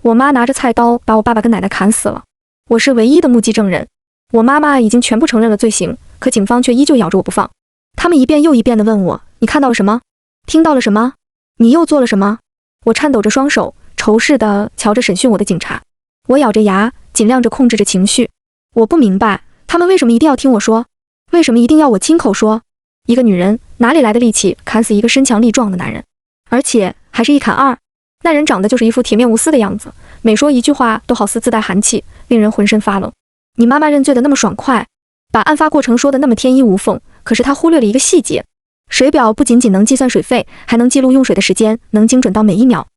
我妈拿着菜刀把我爸爸跟奶奶砍死了，我是唯一的目击证人。我妈妈已经全部承认了罪行，可警方却依旧咬着我不放。他们一遍又一遍地问我：你看到了什么？听到了什么？你又做了什么？我颤抖着双手，仇视地瞧着审讯我的警察。我咬着牙，尽量着控制着情绪。我不明白，他们为什么一定要听我说？为什么一定要我亲口说？一个女人哪里来的力气砍死一个身强力壮的男人？而且还是一砍二。那人长得就是一副铁面无私的样子，每说一句话都好似自带寒气，令人浑身发冷。你妈妈认罪的那么爽快，把案发过程说的那么天衣无缝，可是她忽略了一个细节。水表不仅仅能计算水费，还能记录用水的时间，能精准到每一秒。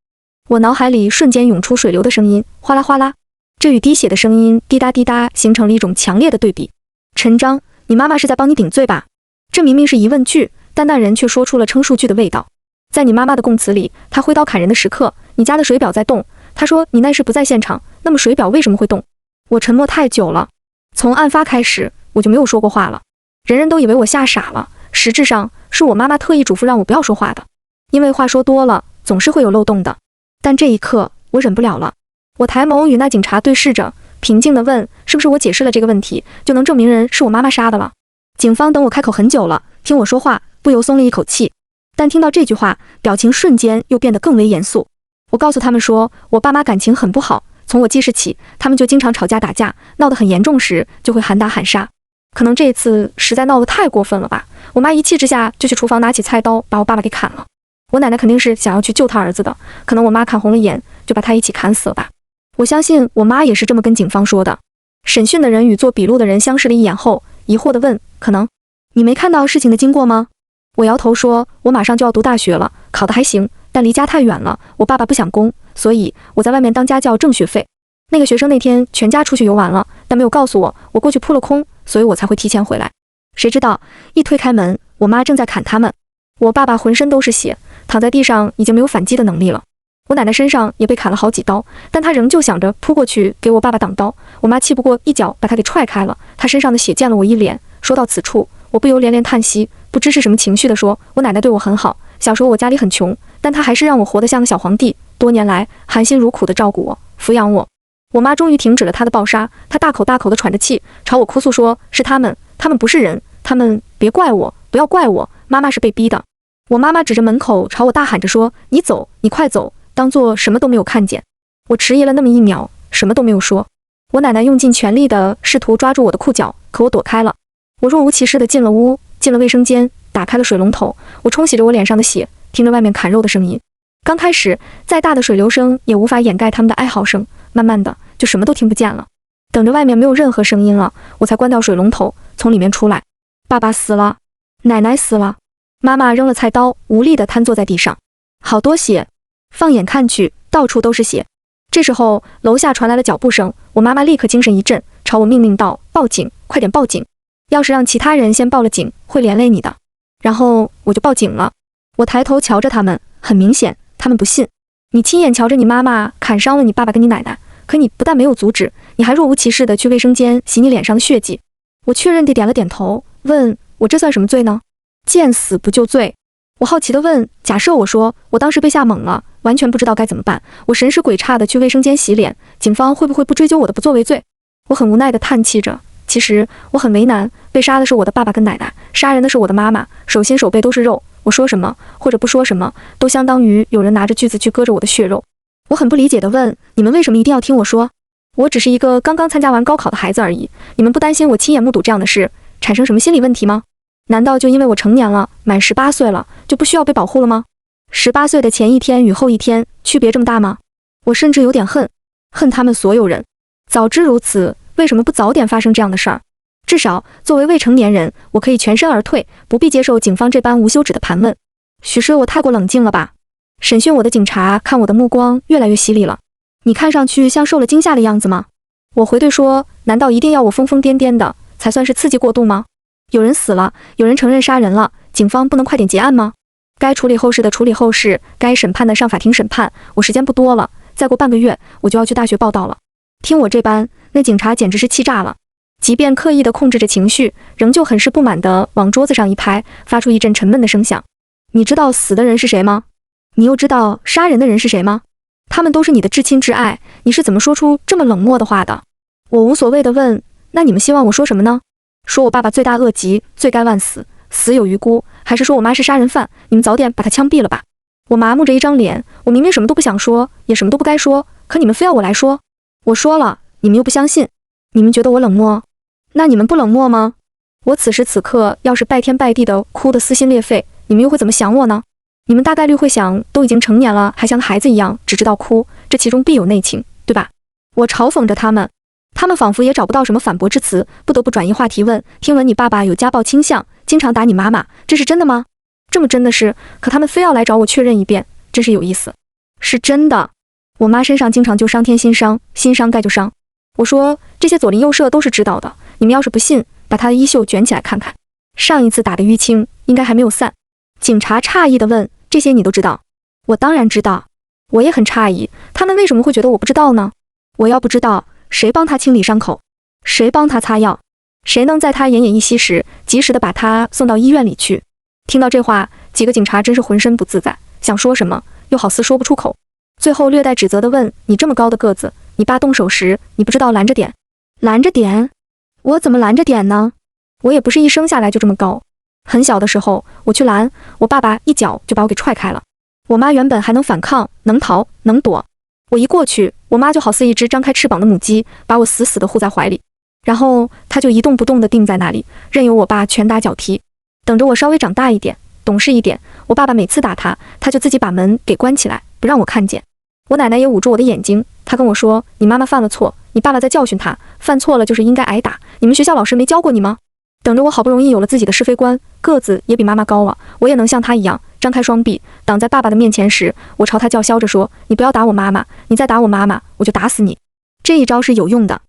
我脑海里瞬间涌出水流的声音，哗啦哗啦，这与滴血的声音滴答滴答形成了一种强烈的对比。陈章，你妈妈是在帮你顶罪吧？这明明是疑问句，但那人却说出了称述句的味道。在你妈妈的供词里，她挥刀砍人的时刻，你家的水表在动。她说你那时不在现场，那么水表为什么会动？我沉默太久了，从案发开始我就没有说过话了。人人都以为我吓傻了，实质上是我妈妈特意嘱咐让我不要说话的，因为话说多了总是会有漏洞的。但这一刻我忍不了了，我抬眸与那警察对视着，平静地问：是不是我解释了这个问题，就能证明人是我妈妈杀的了？警方等我开口很久了，听我说话不由松了一口气。但听到这句话，表情瞬间又变得更为严肃。我告诉他们说，我爸妈感情很不好，从我记事起，他们就经常吵架打架，闹得很严重时就会喊打喊杀。可能这次实在闹得太过分了吧，我妈一气之下就去厨房拿起菜刀把我爸爸给砍了。我奶奶肯定是想要去救她儿子的，可能我妈看红了眼，就把她一起砍死了吧。我相信我妈也是这么跟警方说的。审讯的人与做笔录的人相视了一眼后，疑惑地问：可能？你没看到事情的经过吗？我摇头说，我马上就要读大学了，考得还行，但离家太远了，我爸爸不想供，所以我在外面当家教挣学费。那个学生那天全家出去游玩了，但没有告诉我，我过去扑了空，所以我才会提前回来。谁知道一推开门，我妈正在砍他们。我爸爸浑身都是血，躺在地上已经没有反击的能力了。我奶奶身上也被砍了好几刀，但她仍旧想着扑过去给我爸爸挡刀。我妈气不过，一脚把她给踹开了，她身上的血溅了我一脸。说到此处，我不由连连叹息，不知是什么情绪地说，我奶奶对我很好，小时候我家里很穷，但她还是让我活得像个小皇帝，多年来含辛茹苦地照顾我，抚养我。我妈终于停止了她的暴杀，她大口大口地喘着气，朝我哭诉说，是他们不是人，他们别怪我，不要怪我，妈妈是被逼的。我妈妈指着门口朝我大喊着说，你走，你快走，当作什么都没有看见。我迟疑了那么一秒，什么都没有说。我奶奶用尽全力地试图抓住我的裤脚，可我躲开了。我若无其事地进了屋，进了卫生间，打开了水龙头，我冲洗着我脸上的血，听着外面砍肉的声音。刚开始再大的水流声也无法掩盖他们的哀嚎声，慢慢的就什么都听不见了。等着外面没有任何声音了，我才关掉水龙头，从里面出来。爸爸死了，奶奶死了，妈妈扔了菜刀，无力地瘫坐在地上，好多血，放眼看去到处都是血。这时候楼下传来了脚步声，我妈妈立刻精神一振，朝我命令道，报警，快点报警，要是让其他人先报了警，会连累你的。然后我就报警了。我抬头瞧着他们，很明显他们不信。你亲眼瞧着你妈妈砍伤了你爸爸跟你奶奶，可你不但没有阻止，你还若无其事地去卫生间洗你脸上的血迹。我确认地点了点头，问我这算什么罪呢？见死不救罪。我好奇地问，假设我说我当时被吓懵了，完全不知道该怎么办，我神使鬼差地去卫生间洗脸，警方会不会不追究我的不作为罪？我很无奈地叹气着，其实我很为难，被杀的是我的爸爸跟奶奶，杀人的是我的妈妈，手心手背都是肉，我说什么或者不说什么，都相当于有人拿着锯子去割着我的血肉。我很不理解地问，你们为什么一定要听我说？我只是一个刚刚参加完高考的孩子而已，你们不担心我亲眼目睹这样的事，产生什么心理问题吗？难道就因为我成年了，满18岁了，就不需要被保护了吗？18岁的前一天与后一天，区别这么大吗？我甚至有点恨他们所有人。早知如此，为什么不早点发生这样的事儿？至少作为未成年人，我可以全身而退，不必接受警方这般无休止的盘问。许是我太过冷静了吧？审讯我的警察看我的目光越来越犀利了。你看上去像受了惊吓的样子吗？我回对说，难道一定要我疯疯癫癫的才算是刺激过度吗？有人死了，有人承认杀人了，警方不能快点结案吗？该处理后事的处理后事，该审判的上法庭审判，我时间不多了，再过半个月我就要去大学报到了。听我这般，那警察简直是气炸了，即便刻意地控制着情绪，仍旧很是不满地往桌子上一拍，发出一阵沉闷的声响。你知道死的人是谁吗？你又知道杀人的人是谁吗？他们都是你的至亲至爱，你是怎么说出这么冷漠的话的？我无所谓地问，那你们希望我说什么呢？说我爸爸罪大恶极，罪该万死，死有余辜，还是说我妈是杀人犯，你们早点把她枪毙了吧？我麻木着一张脸，我明明什么都不想说，也什么都不该说，可你们非要我来说。我说了，你们又不相信，你们觉得我冷漠？那你们不冷漠吗？我此时此刻要是拜天拜地的哭得撕心裂肺，你们又会怎么想我呢？你们大概率会想，都已经成年了，还像孩子一样只知道哭，这其中必有内情，对吧？我嘲讽着他们，他们仿佛也找不到什么反驳之词，不得不转移话题问，听闻你爸爸有家暴倾向，经常打你妈妈，这是真的吗？这么真的是，可他们非要来找我确认一遍，真是有意思。是真的，我妈身上经常就伤天心伤，心伤盖就伤。我说这些左邻右舍都是知道的，你们要是不信，把她的衣袖卷起来看看，上一次打的淤青应该还没有散。警察诧异地问，这些你都知道？我当然知道，我也很诧异，他们为什么会觉得我不知道呢？我要不知道，谁帮他清理伤口？谁帮他擦药？谁能在他奄奄一息时，及时地把他送到医院里去？听到这话，几个警察真是浑身不自在，想说什么，又好似说不出口。最后略带指责地问，你这么高的个子，你爸动手时，你不知道拦着点？拦着点？我怎么拦着点呢？我也不是一生下来就这么高。很小的时候，我去拦，我爸爸一脚就把我给踹开了。我妈原本还能反抗，能逃，能躲。我一过去，我妈就好似一只张开翅膀的母鸡，把我死死地护在怀里，然后她就一动不动地定在那里，任由我爸拳打脚踢。等着我稍微长大一点，懂事一点，我爸爸每次打她，她就自己把门给关起来，不让我看见。我奶奶也捂住我的眼睛，她跟我说，你妈妈犯了错，你爸爸在教训她，犯错了就是应该挨打，你们学校老师没教过你吗？等着我好不容易有了自己的是非观，个子也比妈妈高了，我也能像她一样张开双臂挡在爸爸的面前时，我朝他叫嚣着说，你不要打我妈妈，你再打我妈妈，我就打死你。这一招是有用的。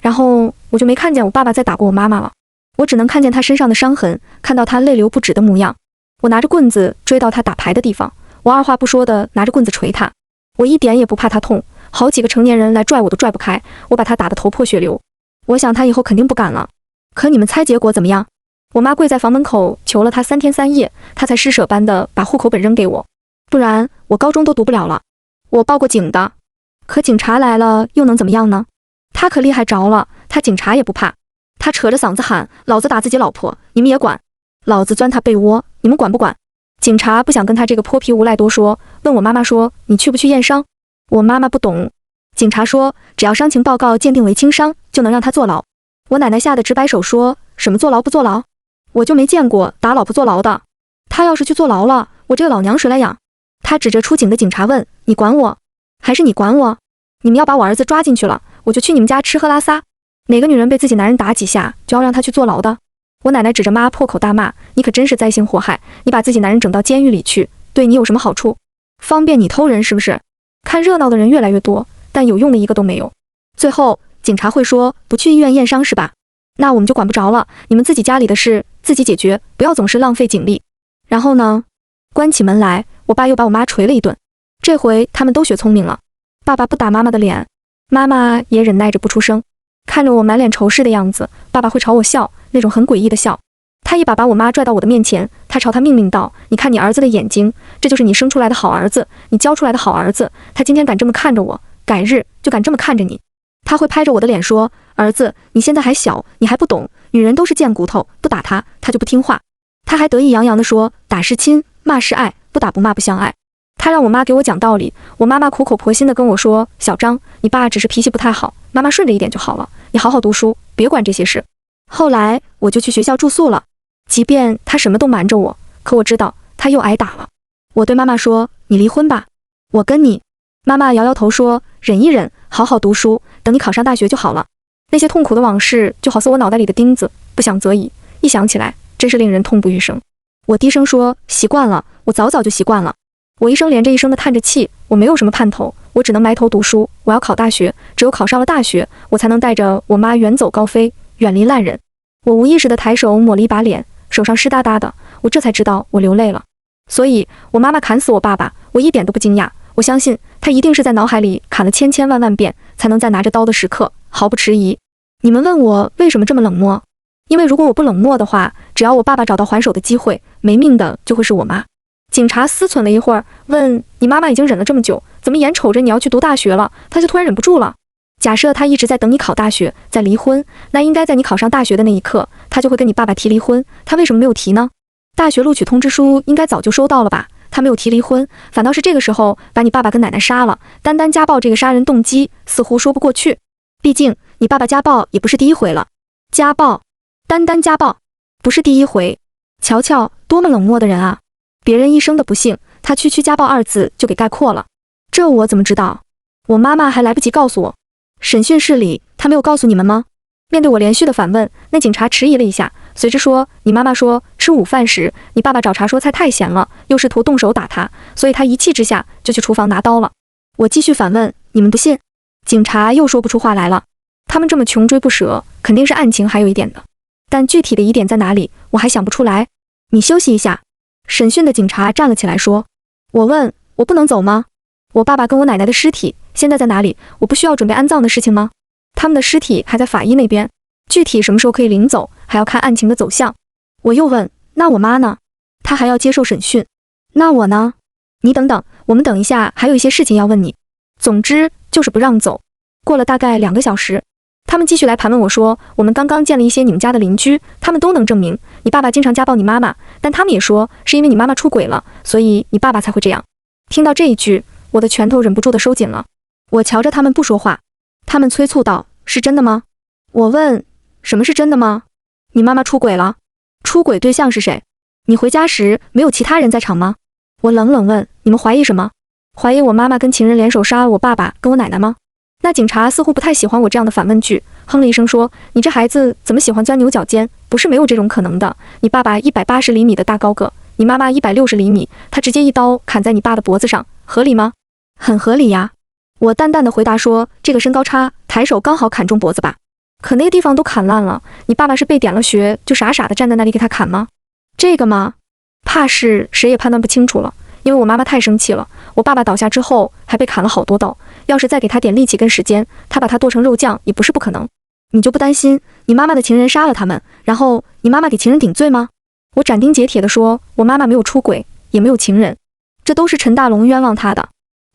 然后我就没看见我爸爸再打过我妈妈了，我只能看见他身上的伤痕，看到他泪流不止的模样。我拿着棍子追到他打牌的地方，我二话不说的拿着棍子捶他，我一点也不怕他痛，好几个成年人来拽我都拽不开，我把他打得头破血流。我想他以后肯定不敢了。可你们猜结果怎么样？我妈跪在房门口求了他3天3夜，他才施舍般的把户口本扔给我，不然我高中都读不了了。我报过警的，可警察来了又能怎么样呢？他可厉害着了，他警察也不怕，他扯着嗓子喊，老子打自己老婆，你们也管？老子钻他被窝，你们管不管？警察不想跟他这个泼皮无赖多说，问我妈妈说，你去不去验伤？我妈妈不懂。警察说，只要伤情报告鉴定为轻伤，就能让他坐牢。我奶奶吓得直摆手说，什么坐牢不坐牢？我就没见过打老婆坐牢的。他要是去坐牢了，我这个老娘谁来养？他指着出警的警察问，你管我还是你管我？你们要把我儿子抓进去了，我就去你们家吃喝拉撒。哪个女人被自己男人打几下就要让他去坐牢的？我奶奶指着妈破口大骂，你可真是灾星祸害，你把自己男人整到监狱里去，对你有什么好处？方便你偷人是不是？看热闹的人越来越多，但有用的一个都没有。最后警察会说，不去医院验伤是吧？那我们就管不着了，你们自己家里的事自己解决，不要总是浪费警力。然后呢，关起门来，我爸又把我妈捶了一顿。这回他们都学聪明了，爸爸不打妈妈的脸，妈妈也忍耐着不出声。看着我满脸仇视的样子，爸爸会朝我笑，那种很诡异的笑。他一把把我妈拽到我的面前，他朝他命令道，你看你儿子的眼睛，这就是你生出来的好儿子，你教出来的好儿子，他今天敢这么看着我，改日就敢这么看着你。他会拍着我的脸说，儿子，你现在还小，你还不懂，女人都是贱骨头，不打他，他就不听话。他还得意洋洋地说，打是亲，骂是爱，不打不骂不相爱。他让我妈给我讲道理，我妈妈苦口婆心地跟我说，小张，你爸只是脾气不太好，妈妈顺着一点就好了，你好好读书，别管这些事。后来我就去学校住宿了，即便他什么都瞒着我，可我知道他又挨打了。我对妈妈说，你离婚吧，我跟你。妈妈摇摇头说，忍一忍，好好读书，等你考上大学就好了。那些痛苦的往事就好似我脑袋里的钉子，不想则已，一想起来真是令人痛不欲生。我低声说，习惯了，我早早就习惯了。我一声连着一声地叹着气，我没有什么盼头，我只能埋头读书，我要考大学，只有考上了大学，我才能带着我妈远走高飞，远离烂人。我无意识地抬手抹了一把脸，手上湿哒哒的，我这才知道我流泪了。所以我妈妈砍死我爸爸，我一点都不惊讶，我相信她一定是在脑海里砍了千千万万遍，才能在拿着刀的时刻毫不迟疑。你们问我为什么这么冷漠？因为如果我不冷漠的话，只要我爸爸找到还手的机会，没命的就会是我妈。警察思忖了一会儿，问：“你妈妈已经忍了这么久，怎么眼瞅着你要去读大学了，她就突然忍不住了？假设她一直在等你考大学，再离婚，那应该在你考上大学的那一刻，她就会跟你爸爸提离婚。她为什么没有提呢？大学录取通知书应该早就收到了吧？她没有提离婚，反倒是这个时候把你爸爸跟奶奶杀了。单单家暴这个杀人动机似乎说不过去，毕竟你爸爸家暴也不是第一回了。家暴，单单家暴，不是第一回。瞧瞧，多么冷漠的人啊！别人一生的不幸，他区区家暴二字就给概括了。这我怎么知道？我妈妈还来不及告诉我。审讯室里，她没有告诉你们吗？”面对我连续的反问，那警察迟疑了一下，随之说：“你妈妈说吃午饭时，你爸爸找茬说菜太咸了，又试图动手打他，所以他一气之下就去厨房拿刀了。”我继续反问：“你们不信？”警察又说不出话来了。他们这么穷追不舍，肯定是案情还有一点的，但具体的疑点在哪里，我还想不出来。你休息一下。审讯的警察站了起来说：“我问，我不能走吗？我爸爸跟我奶奶的尸体现在在哪里？我不需要准备安葬的事情吗？他们的尸体还在法医那边，具体什么时候可以领走，还要看案情的走向。”我又问：“那我妈呢？她还要接受审讯。那我呢？你等等，我们等一下还有一些事情要问你。总之就是不让走。”过了大概2个小时，他们继续来盘问我说：“我们刚刚见了一些你们家的邻居，他们都能证明你爸爸经常家暴你妈妈，但他们也说是因为你妈妈出轨了，所以你爸爸才会这样。”听到这一句，我的拳头忍不住地收紧了。我瞧着他们不说话，他们催促道：“是真的吗？”我问：“什么是真的吗？你妈妈出轨了？出轨对象是谁？你回家时没有其他人在场吗？”我冷冷问：“你们怀疑什么？怀疑我妈妈跟情人联手杀了我爸爸跟我奶奶吗？”那警察似乎不太喜欢我这样的反问句，哼了一声说：“你这孩子怎么喜欢钻牛角尖？不是没有这种可能的。你爸爸180厘米的大高个，你妈妈160厘米，他直接一刀砍在你爸的脖子上，合理吗？”“很合理呀。”我淡淡的回答说：“这个身高差，抬手刚好砍中脖子吧？可那个地方都砍烂了，你爸爸是被点了穴，就傻傻的站在那里给他砍吗？这个吗？怕是谁也判断不清楚了。因为我妈妈太生气了，我爸爸倒下之后还被砍了好多刀，要是再给他点力气跟时间，他把他剁成肉酱也不是不可能。你就不担心你妈妈的情人杀了他们，然后你妈妈给情人顶罪吗？”我斩钉截铁地说：“我妈妈没有出轨，也没有情人，这都是陈大龙冤枉她的。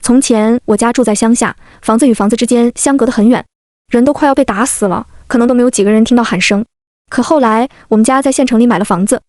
从前我家住在乡下，房子与房子之间相隔得很远，人都快要被打死了，可能都没有几个人听到喊声。可后来我们家在县城里买了房子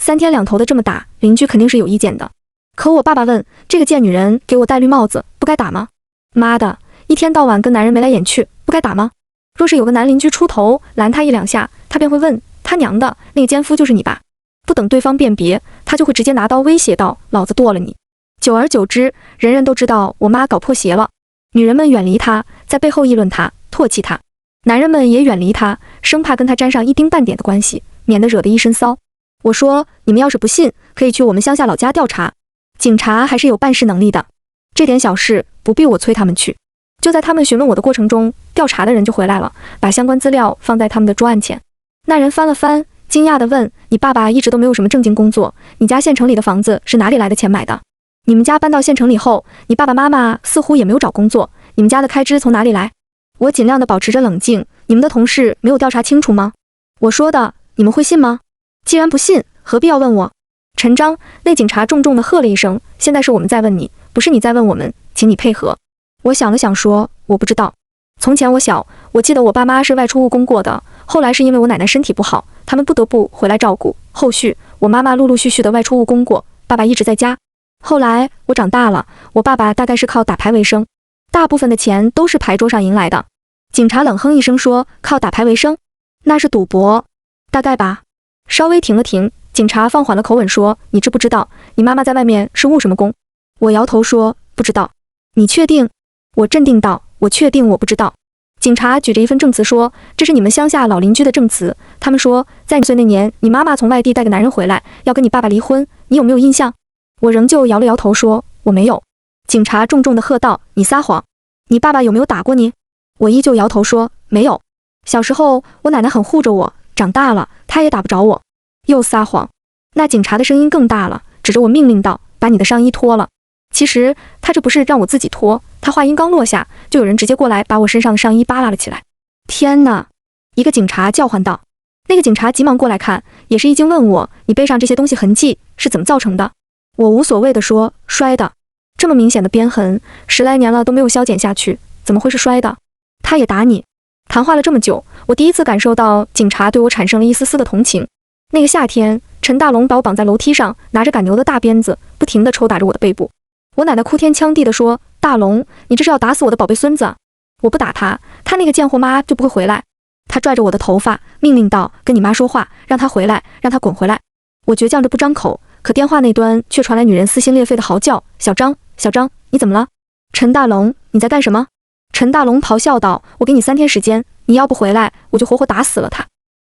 ，3天2头的这么打，邻居肯定是有意见的。可我爸爸问，这个贱女人给我戴绿帽子，不该打吗？妈的，一天到晚跟男人眉来眼去，不该打吗？若是有个男邻居出头拦他1-2下，他便会问他娘的，那个奸夫就是你吧？不等对方辨别，他就会直接拿刀威胁道，老子剁了你。久而久之，人人都知道我妈搞破鞋了。女人们远离她，在背后议论她，唾弃她；男人们也远离她，生怕跟她沾上一丁半点的关系，免得惹得一身骚。我说，你们要是不信，可以去我们乡下老家调查。警察还是有办事能力的，这点小事不必我催他们去。就在他们询问我的过程中，调查的人就回来了，把相关资料放在他们的桌案前。那人翻了翻，惊讶地问：“你爸爸一直都没有什么正经工作，你家县城里的房子是哪里来的钱买的？你们家搬到县城里后，你爸爸妈妈似乎也没有找工作，你们家的开支从哪里来？”我尽量地保持着冷静。你们的同事没有调查清楚吗？我说的，你们会信吗？既然不信，何必要问我？陈章，那警察重重地喝了一声，现在是我们在问你，不是你在问我们，请你配合。我想了想说，我不知道。从前我小，我记得我爸妈是外出务工过的，后来是因为我奶奶身体不好，他们不得不回来照顾。后续我妈妈陆陆续续的外出务工过，爸爸一直在家。后来我长大了，我爸爸大概是靠打牌为生，大部分的钱都是牌桌上赢来的。警察冷哼一声说，靠打牌为生？那是赌博，大概吧。稍微停了停，警察放缓了口吻说，你知不知道你妈妈在外面是务什么工？我摇头说，不知道。你确定？我镇定道，我确定我不知道。警察举着一份证词说，这是你们乡下老邻居的证词，他们说在你岁那年，你妈妈从外地带个男人回来，要跟你爸爸离婚，你有没有印象？我仍旧摇了摇头说，我没有。警察重重地喝道，你撒谎！你爸爸有没有打过你？我依旧摇头说，没有。小时候我奶奶很护着我，长大了她也打不着我。又撒谎。那警察的声音更大了，指着我命令道，把你的上衣脱了。其实他这不是让我自己脱，他话音刚落下，就有人直接过来把我身上的上衣扒拉了起来。天哪！一个警察叫唤道。那个警察急忙过来看，也是一惊，问我，你背上这些东西痕迹是怎么造成的？我无所谓地说，摔的。这么明显的鞭痕，10来年了都没有消减下去，怎么会是摔的？他也打你？谈话了这么久，我第一次感受到警察对我产生了一丝丝的同情。那个夏天，陈大龙把我绑在楼梯上，拿着赶牛的大鞭子，不停地抽打着我的背部。我奶奶哭天抢地地说：“大龙，你这是要打死我的宝贝孙子！”我不打他，他那个贱货妈就不会回来。他拽着我的头发，命令道：“跟你妈说话，让她回来，让她滚回来。”我倔强着不张口，可电话那端却传来女人撕心裂肺的嚎叫：“小张，小张，你怎么了？陈大龙，你在干什么？”陈大龙咆哮道：“我给你3天时间，你要不回来，我就活活打死了他。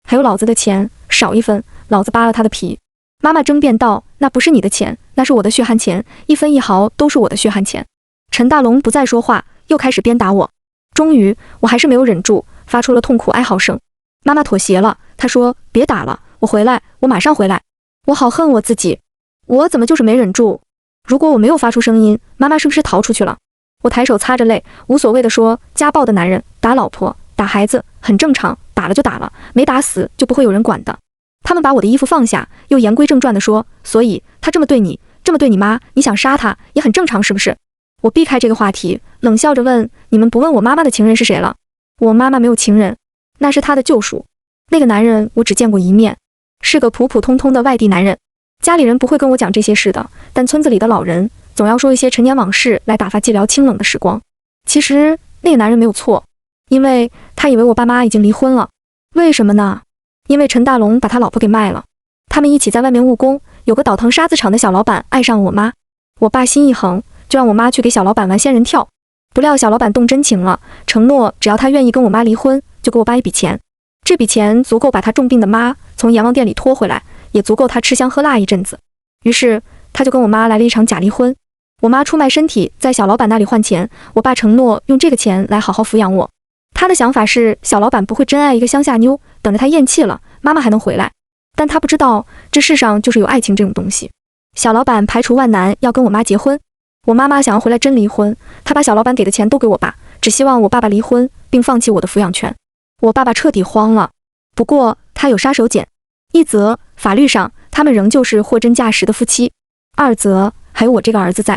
还有老子的钱，少1分，老子扒了他的皮。”妈妈争辩道：“那不是你的钱，那是我的血汗钱，1分1毫都是我的血汗钱。”陈大龙不再说话，又开始鞭打我。终于，我还是没有忍住，发出了痛苦哀嚎声。妈妈妥协了，她说：“别打了，我回来，我马上回来。”我好恨我自己，我怎么就是没忍住？如果我没有发出声音，妈妈是不是逃出去了？我抬手擦着泪，无所谓地说：“家暴的男人打老婆、打孩子很正常，打了就打了，没打死就不会有人管的。”他们把我的衣服放下，又言归正传地说：“所以他这么对你，这么对你妈，你想杀他也很正常，是不是？”我避开这个话题，冷笑着问：“你们不问我妈妈的情人是谁了？”我妈妈没有情人，那是她的救赎。那个男人我只见过一面，是个普普通通的外地男人。家里人不会跟我讲这些事的，但村子里的老人总要说一些陈年往事来打发寂寥清冷的时光。其实那个男人没有错，因为他以为我爸妈已经离婚了。为什么呢？因为陈大龙把他老婆给卖了，他们一起在外面务工，有个倒腾沙子厂的小老板爱上了我妈，我爸心一横，就让我妈去给小老板玩仙人跳。不料小老板动真情了，承诺只要他愿意跟我妈离婚，就给我爸一笔钱。这笔钱足够把他重病的妈从阎王殿里拖回来，也足够他吃香喝辣一阵子。于是他就跟我妈来了一场假离婚。我妈出卖身体在小老板那里换钱，我爸承诺用这个钱来好好抚养我。他的想法是小老板不会真爱一个乡下妞，等着他咽气了，妈妈还能回来。但他不知道这世上就是有爱情这种东西。小老板排除万难要跟我妈结婚，我妈妈想要回来真离婚，她把小老板给的钱都给我爸，只希望我爸爸离婚并放弃我的抚养权。我爸爸彻底慌了，不过他有杀手锏：一则法律上他们仍旧是货真价实的夫妻；二则还有我这个儿子在；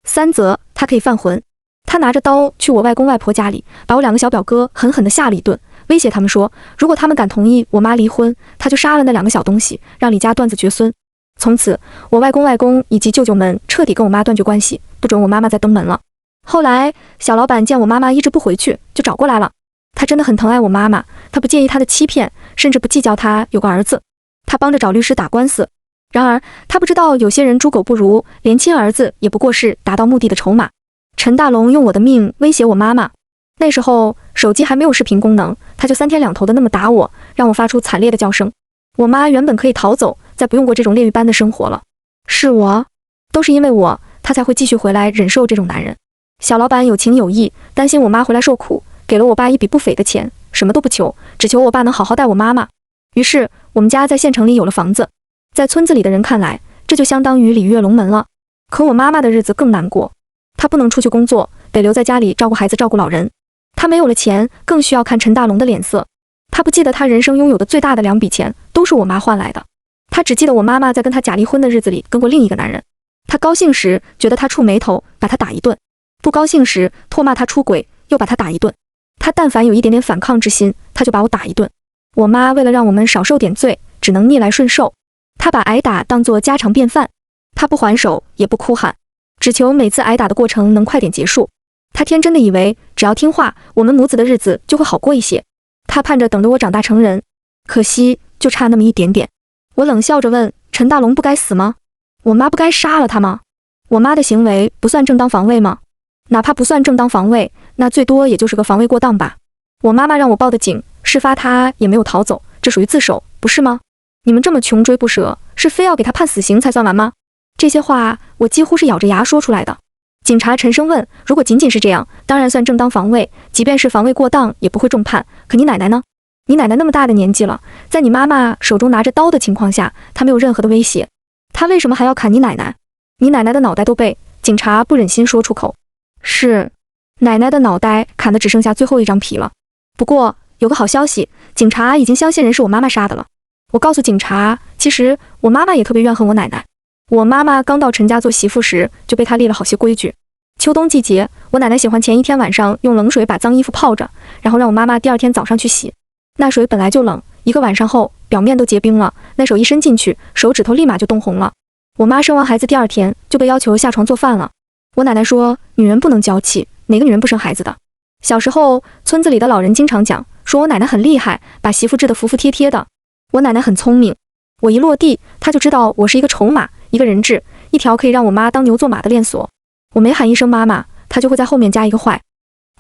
三则他可以犯浑。他拿着刀去我外公外婆家里，把我2个小表哥狠狠地吓了一顿，威胁他们说，如果他们敢同意我妈离婚，他就杀了那2个小东西，让李家断子绝孙。从此我外公外公以及舅舅们彻底跟我妈断绝关系，不准我妈妈再登门了。后来小老板见我妈妈医治不回去，就找过来了。他真的很疼爱我妈妈，他不介意她的欺骗，甚至不计较她有个儿子。他帮着找律师打官司。然而他不知道有些人猪狗不如，连亲儿子也不过是达到目的的筹码。陈大龙用我的命威胁我妈妈，那时候手机还没有视频功能，他就3天2头的那么打我，让我发出惨烈的叫声。我妈原本可以逃走，再不用过这种炼狱般的生活了。是我，都是因为我，她才会继续回来忍受这种男人。小老板有情有义，担心我妈回来受苦，给了我爸一笔不菲的钱，什么都不求，只求我爸能好好带我妈妈。于是我们家在县城里有了房子，在村子里的人看来，这就相当于鲤鱼跃龙门了。可我妈妈的日子更难过，她不能出去工作，得留在家里照顾孩子，照顾老人。她没有了钱，更需要看陈大龙的脸色。她不记得她人生拥有的最大的2笔钱都是我妈换来的，她只记得我妈妈在跟她假离婚的日子里跟过另一个男人。她高兴时觉得他触眉头，把他打一顿；不高兴时唾骂他出轨，又把他打一顿。她但凡有一点点反抗之心，她就把我打一顿。我妈为了让我们少受点罪，只能逆来顺受。她把挨打当作家常便饭，她不还手也不哭喊，只求每次挨打的过程能快点结束。她天真的以为只要听话，我们母子的日子就会好过一些。她盼着等着我长大成人，可惜就差那么一点点。我冷笑着问：陈大龙不该死吗？我妈不该杀了他吗？我妈的行为不算正当防卫吗？哪怕不算正当防卫，那最多也就是个防卫过当吧。我妈妈让我报的警，事发她也没有逃走，这属于自首，不是吗？你们这么穷追不舍，是非要给她判死刑才算完吗？这些话我几乎是咬着牙说出来的。警察沉声问：如果仅仅是这样，当然算正当防卫，即便是防卫过当也不会重判，可你奶奶呢？你奶奶那么大的年纪了，在你妈妈手中拿着刀的情况下，她没有任何的威胁，她为什么还要砍你奶奶？你奶奶的脑袋都被……警察不忍心说出口。是，奶奶的脑袋砍得只剩下最后一张皮了。不过有个好消息，警察已经相信人是我妈妈杀的了。我告诉警察，其实我妈妈也特别怨恨我奶奶。我妈妈刚到陈家做媳妇时，就被她立了好些规矩。秋冬季节，我奶奶喜欢前一天晚上用冷水把脏衣服泡着，然后让我妈妈第二天早上去洗。那水本来就冷，一个晚上后表面都结冰了，那手一伸进去，手指头立马就冻红了。我妈生完孩子第二天就被要求下床做饭了。我奶奶说，女人不能娇气，哪个女人不生孩子的？小时候，村子里的老人经常讲，说我奶奶很厉害，把媳妇治得服服帖帖的。我奶奶很聪明，我一落地，她就知道我是一个筹码，一个人质，一条可以让我妈当牛做马的链锁。我每喊一声妈妈，她就会在后面加一个坏；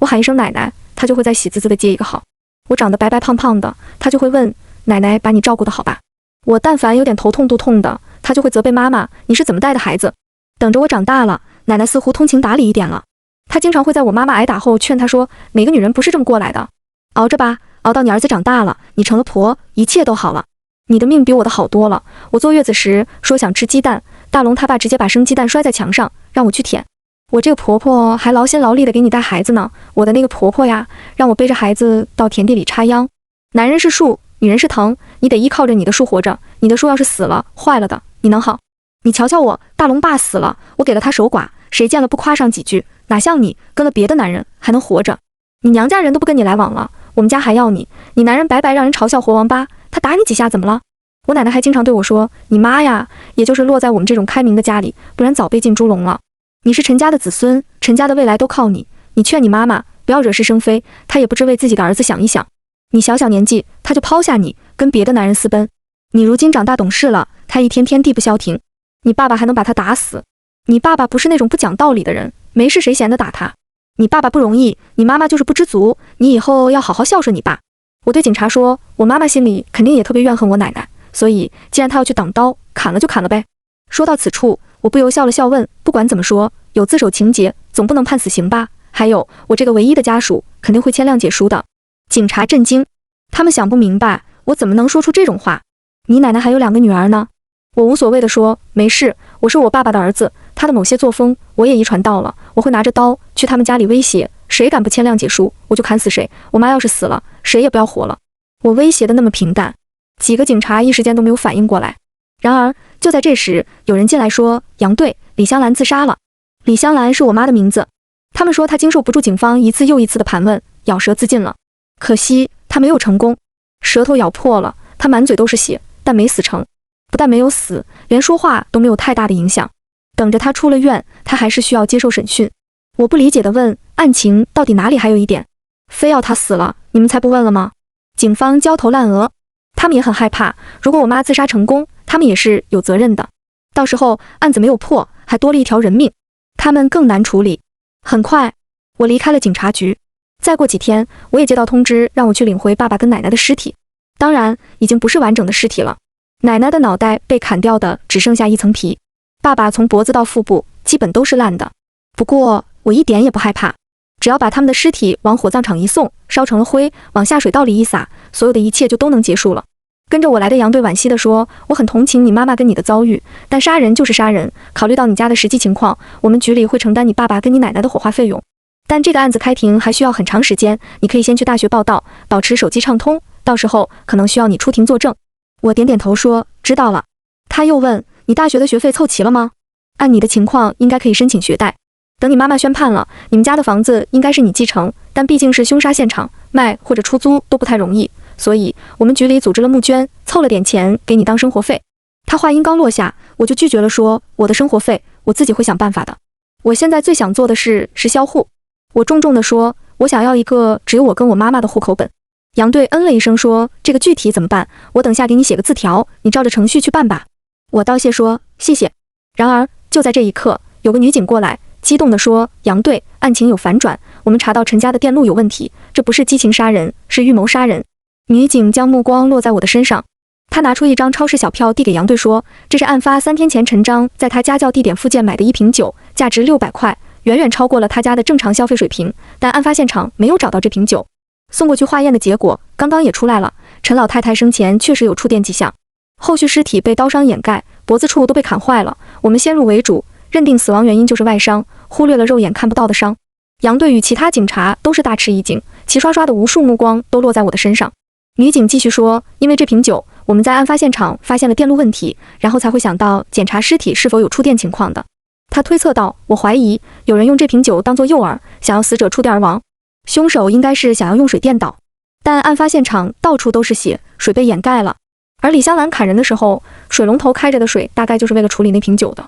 我喊一声奶奶，她就会在喜滋滋的接一个好。我长得白白胖胖的，她就会问奶奶把你照顾得好吧。我但凡有点头痛肚痛的，她就会责备妈妈，你是怎么带的孩子？等着我长大了，奶奶似乎通情达理一点了。她经常会在我妈妈挨打后劝她说，哪个女人不是这么过来的？熬着吧，熬到你儿子长大了，你成了婆，一切都好了。你的命比我的好多了。我坐月子时说想吃鸡蛋，大龙他爸直接把生鸡蛋摔在墙上，让我去舔。我这个婆婆还劳心劳力的给你带孩子呢，我的那个婆婆呀，让我背着孩子到田地里插秧。男人是树，女人是藤，你得依靠着你的树活着，你的树要是死了坏了的，你能好？你瞧瞧我，大龙爸死了，我给了他守寡，谁见了不夸上几句？哪像你跟了别的男人还能活着？你娘家人都不跟你来往了，我们家还要你，你男人白白让人嘲笑活王八，他打你几下怎么了？我奶奶还经常对我说，你妈呀，也就是落在我们这种开明的家里，不然早被进猪笼了。你是陈家的子孙，陈家的未来都靠你，你劝你妈妈不要惹是生非，她也不知为自己的儿子想一想。你小小年纪，她就抛下你，跟别的男人私奔。你如今长大懂事了，她一天天地不消停，你爸爸还能把她打死。你爸爸不是那种不讲道理的人，没事谁闲得打他。你爸爸不容易，你妈妈就是不知足，你以后要好好孝顺你爸。我对警察说，我妈妈心里肯定也特别怨恨我奶奶，所以既然她要去挡刀，砍了就砍了呗。说到此处，我不由笑了笑问，不管怎么说，有自首情节，总不能判死刑吧？还有，我这个唯一的家属肯定会签谅解书的。警察震惊，他们想不明白，我怎么能说出这种话？你奶奶还有2个女儿呢？我无所谓地说，没事，我是我爸爸的儿子，他的某些作风我也遗传到了，我会拿着刀去他们家里威胁，谁敢不签谅解书，我就砍死谁。我妈要是死了，谁也不要活了。我威胁的那么平淡，几个警察一时间都没有反应过来。然而就在这时，有人进来说，杨队，李香兰自杀了。李香兰是我妈的名字。他们说她经受不住警方一次又一次的盘问，咬舌自尽了。可惜她没有成功，舌头咬破了，她满嘴都是血，但没死成。不但没有死，连说话都没有太大的影响。等着她出了院，她还是需要接受审讯。我不理解地问，案情到底哪里还有一点？非要她死了，你们才不问了吗？警方焦头烂额，他们也很害怕，如果我妈自杀成功，他们也是有责任的。到时候案子没有破，还多了一条人命，他们更难处理。很快，我离开了警察局。再过几天，我也接到通知，让我去领回爸爸跟奶奶的尸体。当然，已经不是完整的尸体了。奶奶的脑袋被砍掉的只剩下一层皮，爸爸从脖子到腹部基本都是烂的。不过我一点也不害怕，只要把他们的尸体往火葬场一送，烧成了灰，往下水道里一撒，所有的一切就都能结束了。跟着我来的杨队惋惜地说，我很同情你妈妈跟你的遭遇，但杀人就是杀人，考虑到你家的实际情况，我们局里会承担你爸爸跟你奶奶的火化费用。但这个案子开庭还需要很长时间，你可以先去大学报到，保持手机畅通，到时候可能需要你出庭作证。我点点头说，知道了。他又问，你大学的学费凑齐了吗？按你的情况应该可以申请学贷。等你妈妈宣判了，你们家的房子应该是你继承，但毕竟是凶杀现场，卖或者出租都不太容易，所以我们局里组织了募捐，凑了点钱给你当生活费。他话音刚落下，我就拒绝了说，我的生活费我自己会想办法的。我现在最想做的事是销户。我重重地说，我想要一个只有我跟我妈妈的户口本。杨队嗯了一声说，这个具体怎么办？我等下给你写个字条，你照着程序去办吧。我道谢说，谢谢。然而就在这一刻，有个女警过来，激动地说，杨队，案情有反转，我们查到陈家的电路有问题，这不是激情杀人，是预谋杀人。女警将目光落在我的身上，她拿出一张超市小票递给杨队说，这是案发3天前陈章在他家教地点附近买的一瓶酒，价值600块，远远超过了他家的正常消费水平，但案发现场没有找到这瓶酒。送过去化验的结果刚刚也出来了，陈老太太生前确实有触电迹象，后续尸体被刀伤掩盖，脖子处都被砍坏了。我们先入为主，认定死亡原因就是外伤，忽略了肉眼看不到的伤。杨队与其他警察都是大吃一惊，齐刷刷的无数目光都落在我的身上。女警继续说，因为这瓶酒，我们在案发现场发现了电路问题，然后才会想到检查尸体是否有触电情况的。他推测道，我怀疑有人用这瓶酒当作诱饵，想要死者触电而亡。凶手应该是想要用水电倒，但案发现场到处都是血，水被掩盖了。而李香兰砍人的时候，水龙头开着的水大概就是为了处理那瓶酒的。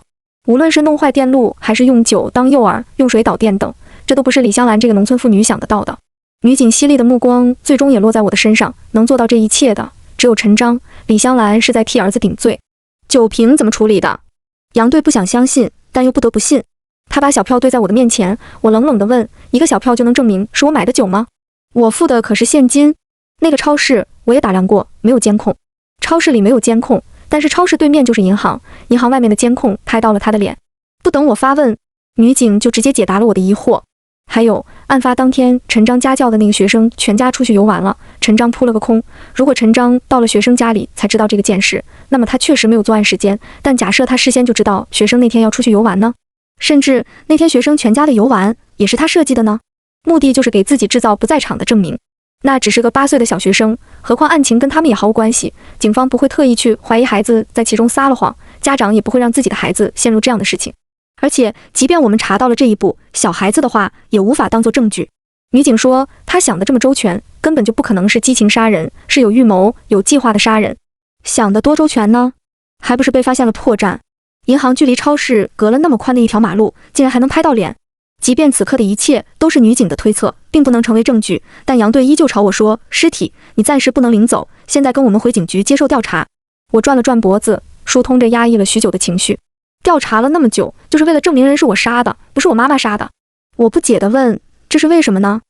无论是弄坏电路，还是用酒当诱饵，用水导电等，这都不是李香兰这个农村妇女想得到的。女警犀利的目光最终也落在我的身上，能做到这一切的只有陈章。李香兰是在替儿子顶罪。酒瓶怎么处理的？杨队不想相信，但又不得不信。他把小票兑在我的面前，我冷冷地问：一个小票就能证明是我买的酒吗？我付的可是现金。那个超市我也打量过，没有监控。超市里没有监控，但是超市对面就是银行，银行外面的监控拍到了他的脸。不等我发问，女警就直接解答了我的疑惑。还有，案发当天陈章家教的那个学生全家出去游玩了，陈章扑了个空。如果陈章到了学生家里才知道这个件事，那么他确实没有作案时间，但假设他事先就知道学生那天要出去游玩呢？甚至那天学生全家的游玩也是他设计的呢？目的就是给自己制造不在场的证明。那只是个8岁的小学生，何况案情跟他们也毫无关系，警方不会特意去怀疑孩子在其中撒了谎，家长也不会让自己的孩子陷入这样的事情。而且即便我们查到了这一步，小孩子的话也无法当作证据。女警说她想的这么周全，根本就不可能是激情杀人，是有预谋有计划的杀人。想得多周全呢？还不是被发现了破绽。银行距离超市隔了那么宽的一条马路，竟然还能拍到脸。即便此刻的一切都是女警的推测，并不能成为证据，但杨队依旧朝我说，尸体你暂时不能领走，现在跟我们回警局接受调查。我转了转脖子，疏通着压抑了许久的情绪。调查了那么久，就是为了证明人是我杀的，不是我妈妈杀的。我不解地问，这是为什么呢？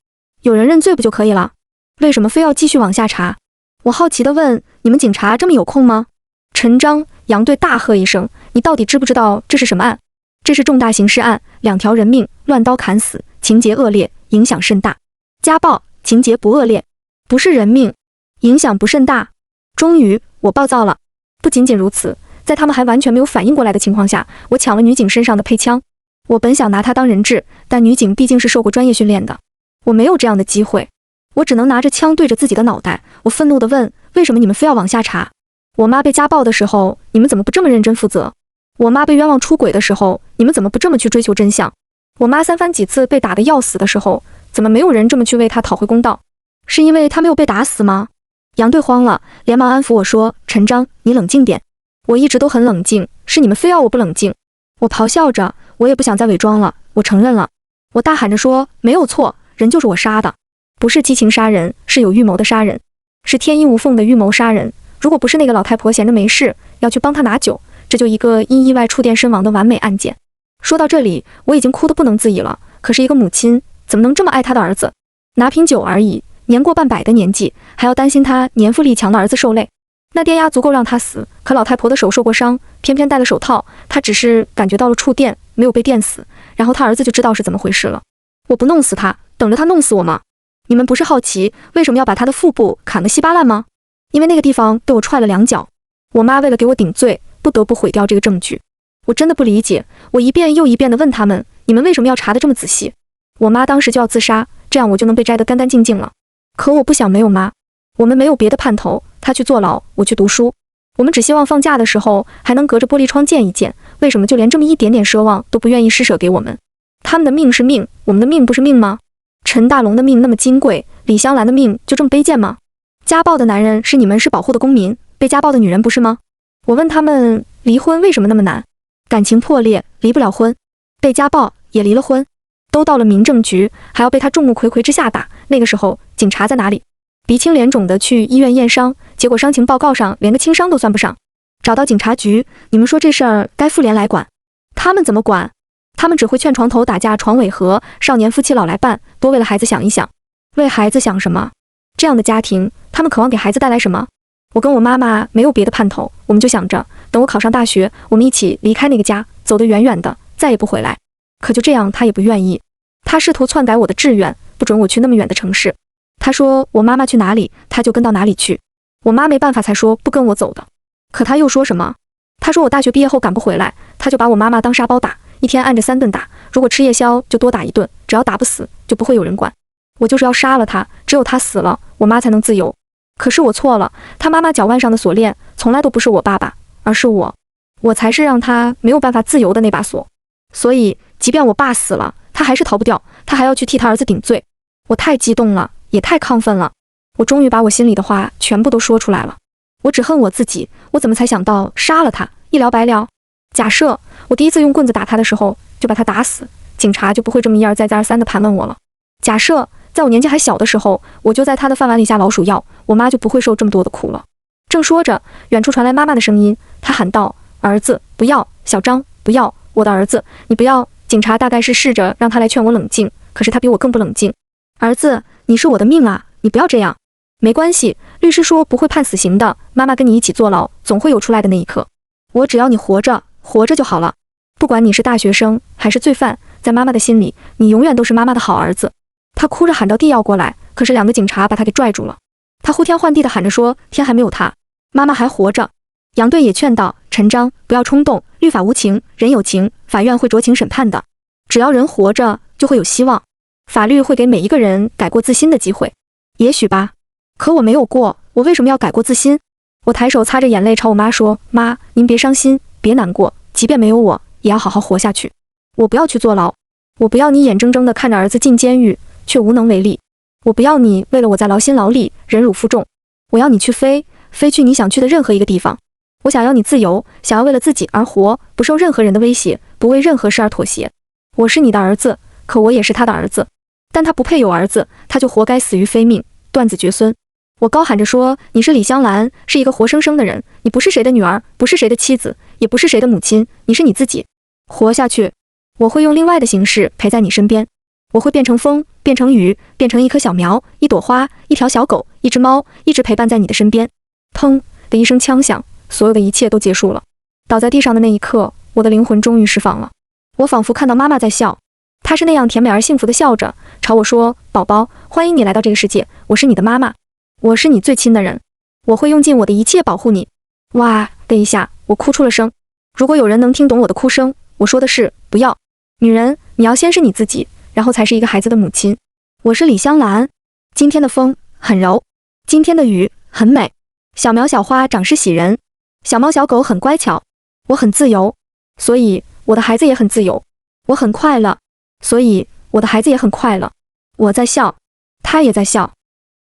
有人认罪不就可以了？为什么非要继续往下查？我好奇地问，你们警察这么有空吗？陈章，杨队大喝一声，你到底知不知道这是什么案？这是重大刑事案，2条人命，乱刀砍死，情节恶劣，影响甚大。家暴，情节不恶劣，不是人命，影响不甚大。终于，我暴躁了。不仅仅如此，在他们还完全没有反应过来的情况下，我抢了女警身上的配枪。我本想拿它当人质，但女警毕竟是受过专业训练的，我没有这样的机会，我只能拿着枪对着自己的脑袋。我愤怒地问，为什么你们非要往下查？我妈被家暴的时候，你们怎么不这么认真负责？我妈被冤枉出轨的时候，你们怎么不这么去追求真相？我妈3番几次被打得要死的时候，怎么没有人这么去为她讨回公道？是因为她没有被打死吗？杨队慌了，连忙安抚我说，陈章，你冷静点。我一直都很冷静，是你们非要我不冷静。我咆哮着，我也不想再伪装了，我承认了。我大喊着说，没有错，人就是我杀的，不是激情杀人，是有预谋的杀人，是天衣无缝的预谋杀人。如果不是那个老太婆闲着没事要去帮她拿酒，这就一个因意外触电身亡的完美案件。说到这里，我已经哭得不能自已了。可是一个母亲怎么能这么爱她的儿子？拿瓶酒而已，年过半百的年纪，还要担心他年富力强的儿子受累。那电压足够让他死，可老太婆的手受过伤，偏偏戴了手套，她只是感觉到了触电，没有被电死，然后他儿子就知道是怎么回事了。我不弄死他，等着他弄死我吗？你们不是好奇为什么要把他的腹部砍个稀巴烂吗？因为那个地方被我踹了2脚。我妈为了给我顶罪，不得不毁掉这个证据。我真的不理解，我一遍又一遍地问他们，你们为什么要查得这么仔细？我妈当时就要自杀，这样我就能被摘得干干净净了。可我不想没有妈，我们没有别的盼头，她去坐牢，我去读书，我们只希望放假的时候还能隔着玻璃窗见一见，为什么就连这么一点点奢望都不愿意施舍给我们？他们的命是命，我们的命不是命吗？陈大龙的命那么金贵，李香兰的命就这么卑贱吗？家暴的男人是你们是保护的公民，被家暴的女人不是吗？我问他们，离婚为什么那么难？感情破裂，离不了婚，被家暴也离了婚，都到了民政局，还要被他众目睽睽之下打。那个时候警察在哪里？鼻青脸肿的去医院验伤，结果伤情报告上连个轻伤都算不上。找到警察局，你们说这事儿该妇联来管，他们怎么管？他们只会劝床头打架床尾和，少年夫妻老来伴，多为了孩子想一想。为孩子想什么？这样的家庭，他们渴望给孩子带来什么？我跟我妈妈没有别的盼头，我们就想着等我考上大学，我们一起离开那个家，走得远远的，再也不回来。可就这样，他也不愿意，他试图篡改我的志愿，不准我去那么远的城市。他说我妈妈去哪里，他就跟到哪里去。我妈没办法才说不跟我走的。可他又说什么？他说我大学毕业后赶不回来，他就把我妈妈当沙包打，一天按着3顿打，如果吃夜宵就多打1顿，只要打不死就不会有人管。我就是要杀了他，只有他死了，我妈才能自由。可是我错了，他妈妈脚腕上的锁链从来都不是我爸爸，而是我。我才是让他没有办法自由的那把锁。所以，即便我爸死了，他还是逃不掉，他还要去替他儿子顶罪。我太激动了，也太亢奋了。我终于把我心里的话全部都说出来了。我只恨我自己，我怎么才想到杀了他，一了百了？假设我第一次用棍子打他的时候就把他打死，警察就不会这么一而再再而三地盘问我了。假设在我年纪还小的时候，我就在他的饭碗里下老鼠药，我妈就不会受这么多的苦了。正说着，远处传来妈妈的声音，她喊道：“儿子，不要！小张，不要！我的儿子，你不要！”警察大概是试着让他来劝我冷静，可是他比我更不冷静。儿子，你是我的命啊，你不要这样。没关系，律师说不会判死刑的，妈妈跟你一起坐牢，总会有出来的那一刻。我只要你活着，活着就好了。不管你是大学生还是罪犯，在妈妈的心里，你永远都是妈妈的好儿子。他哭着喊着地要过来，可是2个警察把他给拽住了。他呼天唤地地喊着说：“天还没有塌，妈妈还活着。”杨队也劝道：“陈章，不要冲动，律法无情，人有情，法院会酌情审判的。只要人活着，就会有希望，法律会给每一个人改过自新的机会。也许吧，可我没有过，我为什么要改过自新？”我抬手擦着眼泪朝我妈说：“妈，您别伤心，别难过，即便没有我，也要好好活下去。我不要去坐牢，我不要你眼睁睁地看着儿子进监狱，却无能为力。我不要你为了我在劳心劳力，忍辱负重。我要你去飞，飞去你想去的任何一个地方。我想要你自由，想要为了自己而活，不受任何人的威胁，不为任何事而妥协。我是你的儿子，可我也是他的儿子，但他不配有儿子，他就活该死于非命，断子绝孙。”我高喊着说：“你是李香兰，是一个活生生的人，你不是谁的女儿，不是谁的妻子，也不是谁的母亲，你是你自己。活下去，我会用另外的形式陪在你身边，我会变成风，变成雨，变成一棵小苗，一朵花，一条小狗，一只猫，一直陪伴在你的身边。”砰的一声枪响，所有的一切都结束了。倒在地上的那一刻，我的灵魂终于释放了。我仿佛看到妈妈在笑，她是那样甜美而幸福地笑着，朝我说：“宝宝，欢迎你来到这个世界，我是你的妈妈。我是你最亲的人，我会用尽我的一切保护你。”哇的一下，我哭出了声。如果有人能听懂我的哭声，我说的是不要。女人，你要先是你自己，然后才是一个孩子的母亲。我是李香兰。今天的风很柔，今天的雨很美，小苗小花长势喜人，小猫小狗很乖巧。我很自由，所以我的孩子也很自由。我很快乐，所以我的孩子也很快乐。我在笑，他也在笑。